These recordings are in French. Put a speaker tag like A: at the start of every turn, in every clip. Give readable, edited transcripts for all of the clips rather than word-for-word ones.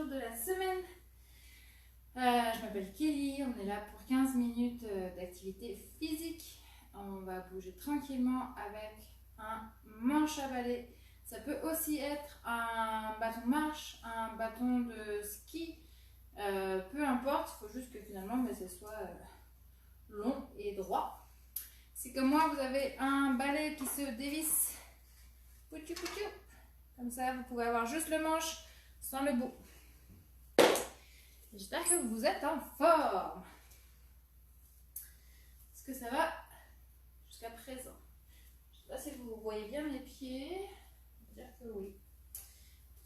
A: jour de la semaine. Je m'appelle Kelly, on est là pour 15 minutes d'activité physique. On va bouger tranquillement avec un manche à balai. Ça peut aussi être un bâton de marche, un bâton de ski, peu importe, il faut juste que finalement ce soit long et droit. Si comme moi vous avez un balai qui se dévisse, poutou poutou, comme ça vous pouvez avoir juste le manche sans le bout. J'espère que vous êtes en forme. Est-ce que ça va jusqu'à présent? Je ne sais pas si vous voyez bien mes pieds. Je vais dire que oui.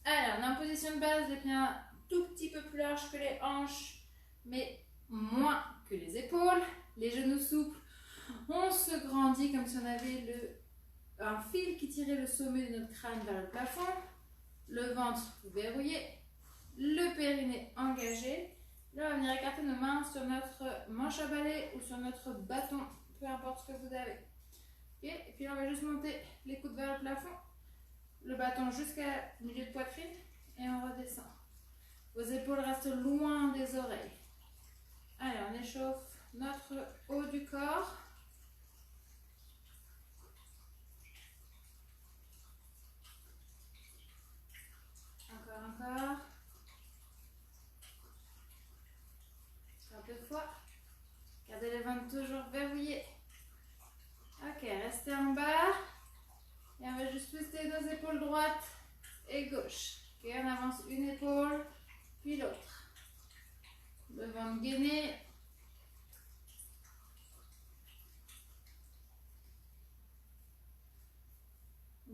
A: Alors, on est en position de base, les pieds un tout petit peu plus larges que les hanches, mais moins que les épaules. Les genoux souples. On se grandit comme si on avait un fil qui tirait le sommet de notre crâne vers le plafond. Le ventre verrouillé. Le périnée engagé. Là, on va venir écarter nos mains sur notre manche à balai ou sur notre bâton, peu importe ce que vous avez. Okay. Et puis, on va juste monter les coudes vers le plafond, le bâton jusqu'à milieu de poitrine et on redescend. Vos épaules restent loin des oreilles. Allez, on échauffe notre haut du corps. Encore. Deux fois. Gardez le ventre toujours verrouillé. Ok, restez en bas. Et on va juste twister nos épaules droite et gauche. Ok, on avance une épaule, puis l'autre. Le ventre gainé.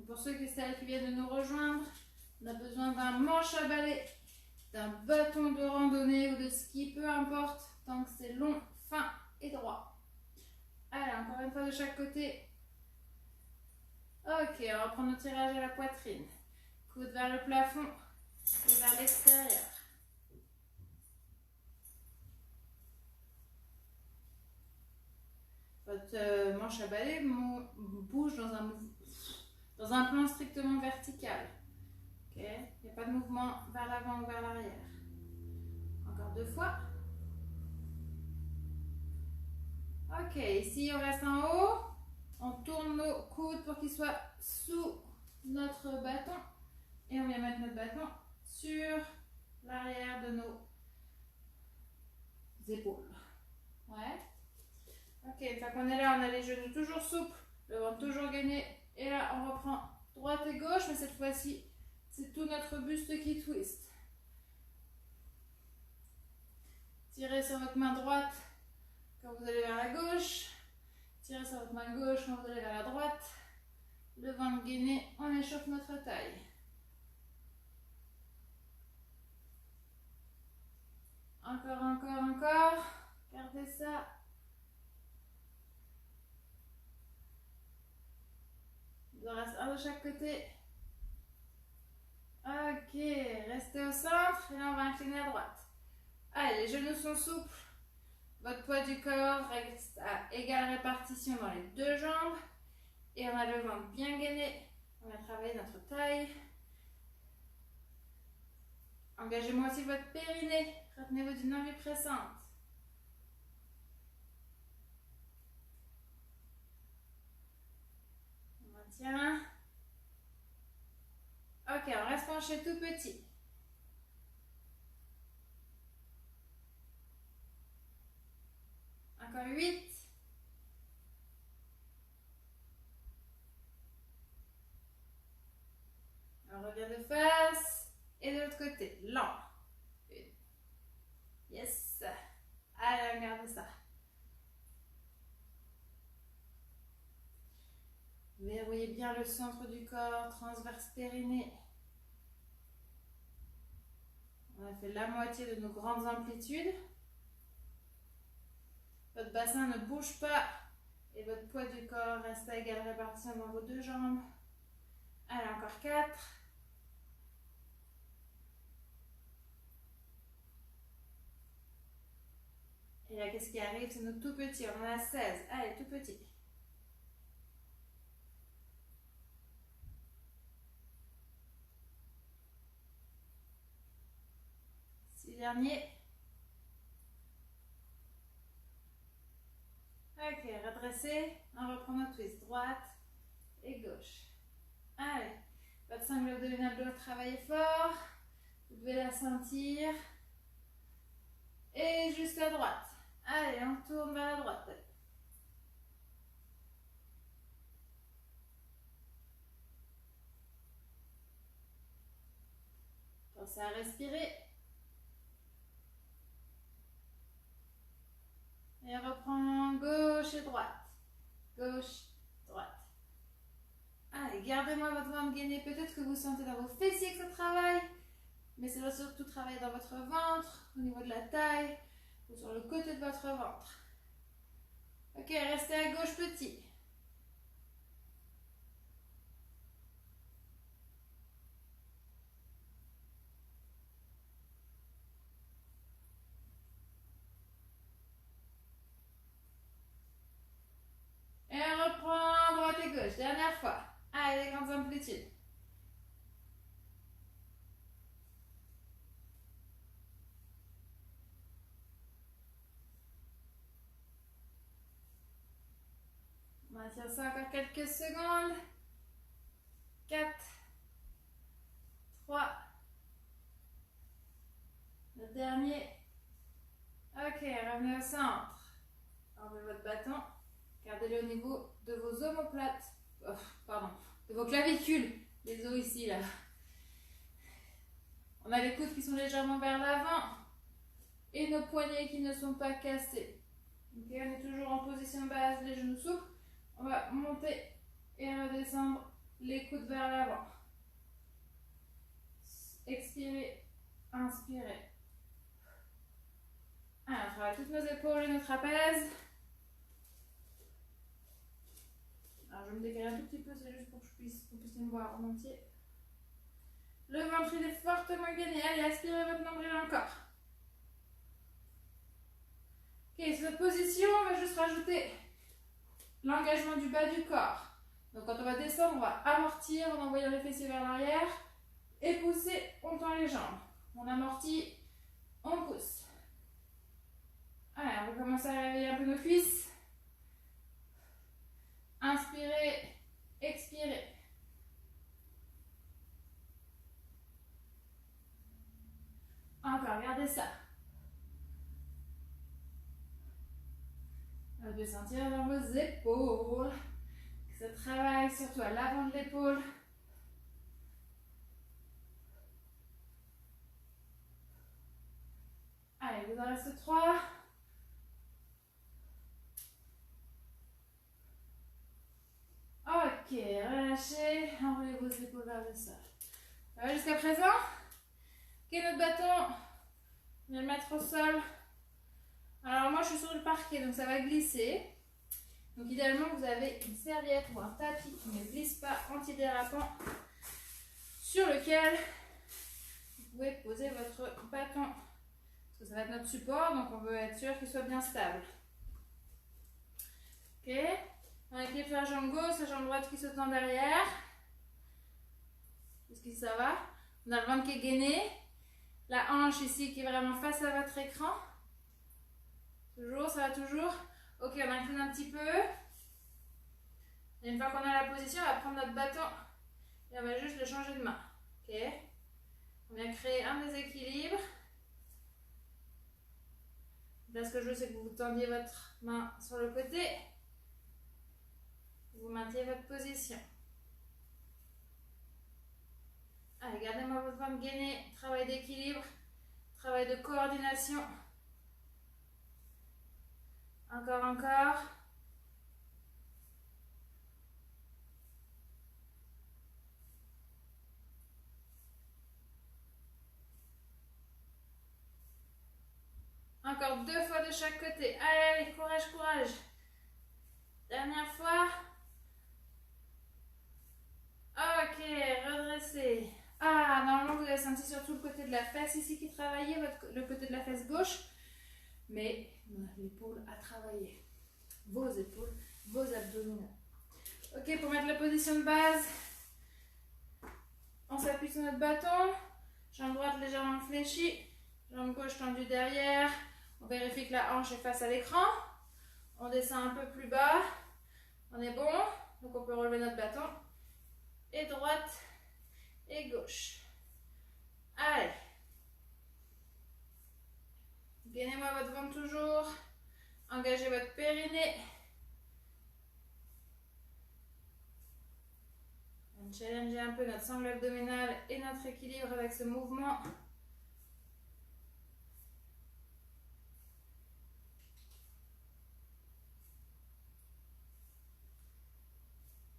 A: Pour ceux et celles qui viennent de nous rejoindre, on a besoin d'un manche à balai, d'un bâton de randonnée ou de ski, peu importe, tant que c'est long, fin et droit. Allez, encore une fois de chaque côté. Ok, on va prendre notre tirage à la poitrine. Coude vers le plafond et vers l'extérieur. Votre manche à balai bouge dans un plan strictement vertical. Ok, il n'y a pas de mouvement vers l'avant ou vers l'arrière. Encore deux fois. Ok, ici on reste en haut. On tourne nos coudes pour qu'ils soient sous notre bâton. Et on vient mettre notre bâton sur l'arrière de nos épaules. Ouais. Ok, une fois qu'on est là, on a les genoux toujours souples, le ventre toujours gainé. Et là, on reprend droite et gauche, mais cette fois-ci, c'est tout notre buste qui twist. Tirez sur votre main droite quand vous allez vers la gauche. Tirez sur votre main gauche quand vous allez vers la droite. Le ventre gainé, on échauffe notre taille. Encore. Gardez ça. Il en reste un de chaque côté. Ok, restez au centre et là on va incliner à droite. Allez, les genoux sont souples. Votre poids du corps reste à égale répartition dans les deux jambes. Et on a le ventre bien gainé. On va travailler notre taille. Engagez-moi aussi votre périnée. Retenez-vous d'une envie pressante. On maintient. Ok, on reste penché tout petit. Encore 8. On revient de face. Et de l'autre côté, lent. Yes. Allez, regardez ça. Verrouillez bien le centre du corps, transverse périnée. On a fait la moitié de nos grandes amplitudes. Votre bassin ne bouge pas et votre poids du corps reste à égale répartition dans vos deux jambes. Allez, encore 4. Et là, qu'est-ce qui arrive? C'est nos tout petits. On en a 16. Allez, tout petit. dernier. Ok, redressez. On reprend notre twist. Droite et gauche. Allez, votre sangle abdominale doit travailler fort. Vous devez la sentir. Et juste à droite. Allez, on tourne vers la droite. Pensez à respirer. Et on reprend gauche et droite. Gauche, droite. Allez, gardez-moi votre ventre gainé. Peut-être que vous sentez dans vos fessiers que ça travaille. Mais ça va surtout travailler dans votre ventre, au niveau de la taille, ou sur le côté de votre ventre. Ok, restez à gauche petit. Et on reprend droite et gauche. Dernière fois. Allez, les grandes amplitudes. On maintient ça encore quelques secondes. 4, 3, le dernier. Ok, revenez au centre. Enlevez votre bâton. Gardez-le au niveau de vos omoplates. Oh, pardon, de vos clavicules. Les os ici, là. On a les coudes qui sont légèrement vers l'avant. Et nos poignets qui ne sont pas cassés. Ok, on est toujours en position basse, les genoux souples. On va monter et redescendre les coudes vers l'avant. Expirez, inspirez. Alors, on travaille toutes nos épaules et nos trapèzes. Alors, je vais me décaler un tout petit peu, c'est juste pour que vous puissiez me voir en entier. Le ventre, il est fortement gainé. Allez, aspirez votre nombril encore. Ok, sur cette position, on va juste rajouter l'engagement du bas du corps. Donc, quand on va descendre, on va amortir en envoyant les fessiers vers l'arrière. Et pousser, on tend les jambes. On amortit, on pousse. Allez, on va commencer à réveiller un peu nos cuisses. Inspirez, expirez. Encore, regardez ça. Vous devez sentir dans vos épaules que ça travaille surtout à l'avant de l'épaule. Allez, vous en reste 3. Ok, relâchez, enroulez vos épaules vers le sol. Ça va jusqu'à présent? Ok, notre bâton, on va le mettre au sol. Alors moi je suis sur le parquet, donc ça va glisser. Donc idéalement vous avez une serviette ou un tapis qui ne glisse pas, antidérapant, sur lequel vous pouvez poser votre bâton. Parce que ça va être notre support, donc on veut être sûr qu'il soit bien stable. Ok, on équilibre la jambe gauche, la jambe droite qui se tend derrière. Jusqu'ici ça va. On a le ventre qui est gainé. La hanche ici qui est vraiment face à votre écran. Toujours, ça va toujours. Ok, on incline un petit peu. Et une fois qu'on a la position, on va prendre notre bâton et on va juste le changer de main. Ok. On vient créer un déséquilibre. Là, ce que je veux, c'est que vous tendiez votre main sur le côté. Vous maintenez votre position. Allez, gardez-moi votre ventre gainé. Travail d'équilibre. Travail de coordination. Encore, encore. Encore 2 fois de chaque côté. Allez, allez, courage, courage. Dernière fois. Ok, redressez. Ah, normalement, vous avez senti surtout le côté de la fesse ici qui travaillait, le côté de la fesse gauche. Mais l'épaule a travaillé. Vos épaules, vos abdominaux. Ok, pour mettre la position de base, on s'appuie sur notre bâton. Jambe droite légèrement fléchie. Jambe gauche tendue derrière. On vérifie que la hanche est face à l'écran. On descend un peu plus bas. On est bon. Donc on peut relever notre bâton. Et droite et gauche. Allez. Gainez-moi votre ventre toujours. Engagez votre périnée. On challenge un peu notre sangle abdominale et notre équilibre avec ce mouvement.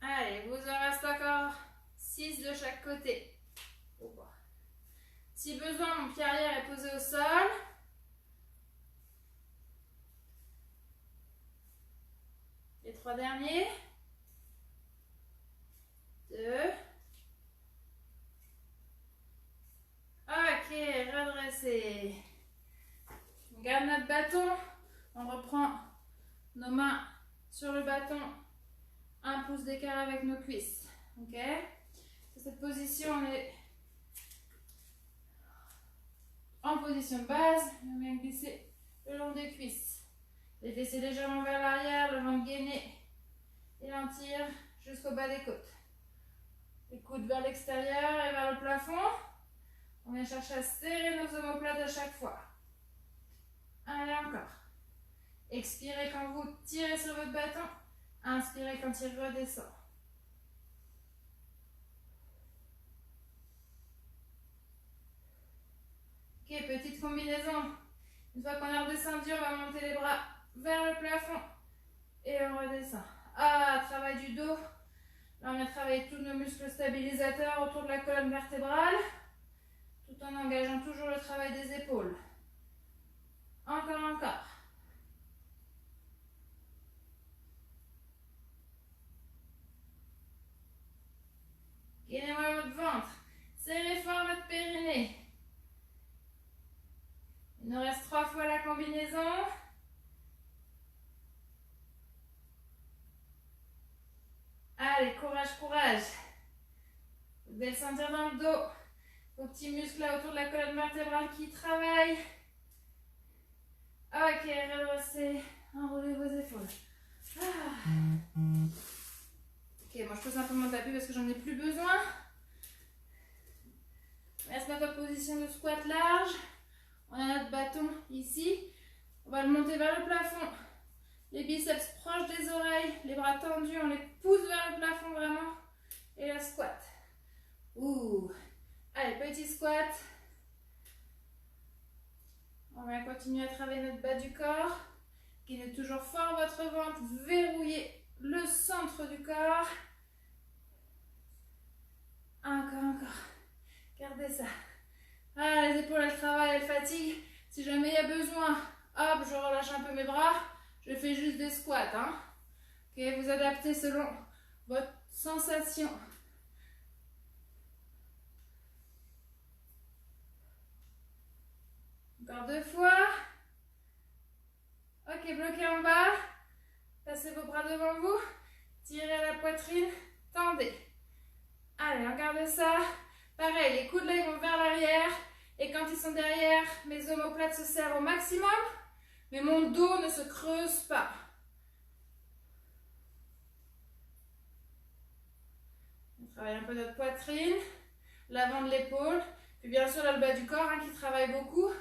A: Allez, vous en reste encore 6 de chaque côté. Si besoin, mon pied arrière est posé au sol. Les 3 derniers. 2. Ok, redressez. On garde notre bâton. On reprend nos mains sur le bâton. Un pouce d'écart avec nos cuisses. Ok. Dans cette position, on est en position de base. On vient glisser le long des cuisses. Les fessiers légèrement vers l'arrière, le ventre gainé. Et l'on tire jusqu'au bas des côtes. Les coudes vers l'extérieur et vers le plafond. On vient chercher à serrer nos omoplates à chaque fois. Allez, encore. Expirez quand vous tirez sur votre bâton. Inspirez quand il redescend. Ok, petite combinaison. Une fois qu'on est redescendu, on va monter les bras vers le plafond. Et on redescend. Ah, travail du dos. Là, on vient travailler tous nos muscles stabilisateurs autour de la colonne vertébrale. Tout en engageant toujours le travail des épaules. Encore. Gainez-moi votre ventre. Serrez fort votre périnée. Il nous reste 3 fois la combinaison. Allez, courage. Vous devez le sentir dans le dos. Vos petits muscles là autour de la colonne vertébrale qui travaillent. Ok, redressez. Enroulez vos épaules. Ok, moi je pose un peu mon tapis parce que j'en ai plus besoin. On va se mettre en position de squat large. On a notre bâton ici. On va le monter vers le plafond. Les biceps proches des oreilles, les bras tendus, on les pousse vers le plafond vraiment. Et la squat. Allez, petit squat. On va continuer à travailler notre bas du corps. Gainez toujours fort votre ventre. Verrouillez le centre du corps. Encore. Gardez ça. Ah, les épaules, elles travaillent, elles fatiguent. Si jamais il y a besoin, hop, je relâche un peu mes bras. Je fais juste des squats. Ok, vous adaptez selon votre sensation. Encore 2 fois. Ok, bloquez en bas. Passez vos bras devant vous. Tirez à la poitrine. Tendez. Allez, regardez ça. Pareil, les coudes là, ils vont vers l'arrière. Et quand ils sont derrière, mes omoplates se serrent au maximum. Mais mon dos ne se creuse pas. On travaille un peu notre poitrine. L'avant de l'épaule. Puis bien sûr, là, le bas du corps qui travaille beaucoup.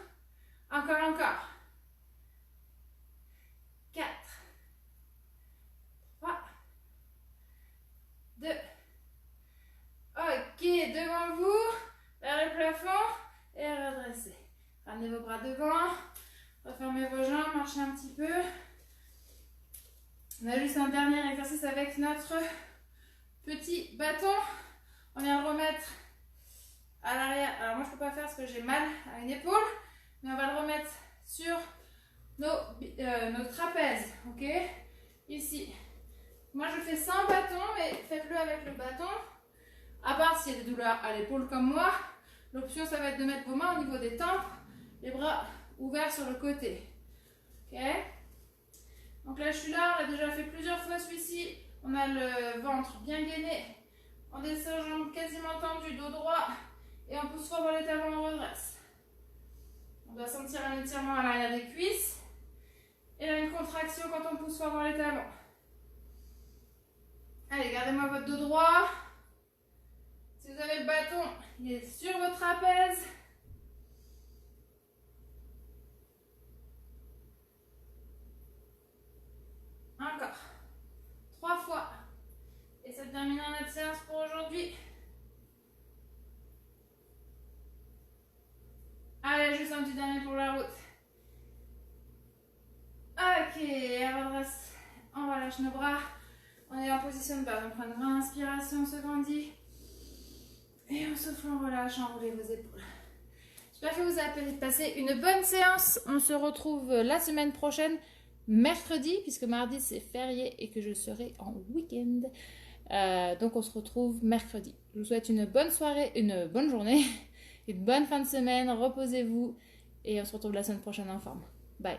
A: Encore. 4. 3. 2. Ok, devant vous, vers le plafond et redressez. Ramenez vos bras devant, refermez vos jambes, marchez un petit peu. On a juste un dernier exercice avec notre petit bâton. On vient le remettre à l'arrière. Alors moi je ne peux pas faire parce que j'ai mal à une épaule, mais on va le remettre sur nos trapèzes, ok? Ici. Moi je fais sans bâton, mais faites-le avec le bâton. À part s'il y a des douleurs à l'épaule comme moi, l'option ça va être de mettre vos mains au niveau des tempes, les bras ouverts sur le côté. Ok? Donc là je suis là, on a déjà fait plusieurs fois celui-ci. On a le ventre bien gainé. On descend jambes quasiment tendues, dos droit. Et on pousse fort vers les talons, on redresse. On doit sentir un étirement à l'arrière des cuisses et une contraction quand on pousse fort dans les talons. Allez, gardez-moi votre dos droit. Si vous avez le bâton, il est sur votre trapèze. Encore. 3 fois. Et ça termine notre séance pour aujourd'hui. Allez, juste un petit dernier pour la route. Ok, on relâche nos bras. On est en position de base. On prend une grande inspiration, on se grandit. Et on souffle, on relâche, enroulez vos épaules. J'espère que vous avez passé une bonne séance. On se retrouve la semaine prochaine, mercredi, puisque mardi c'est férié et que je serai en week-end. Donc on se retrouve mercredi. Je vous souhaite une bonne soirée, une bonne journée, une bonne fin de semaine. Reposez-vous et on se retrouve la semaine prochaine en forme. Bye.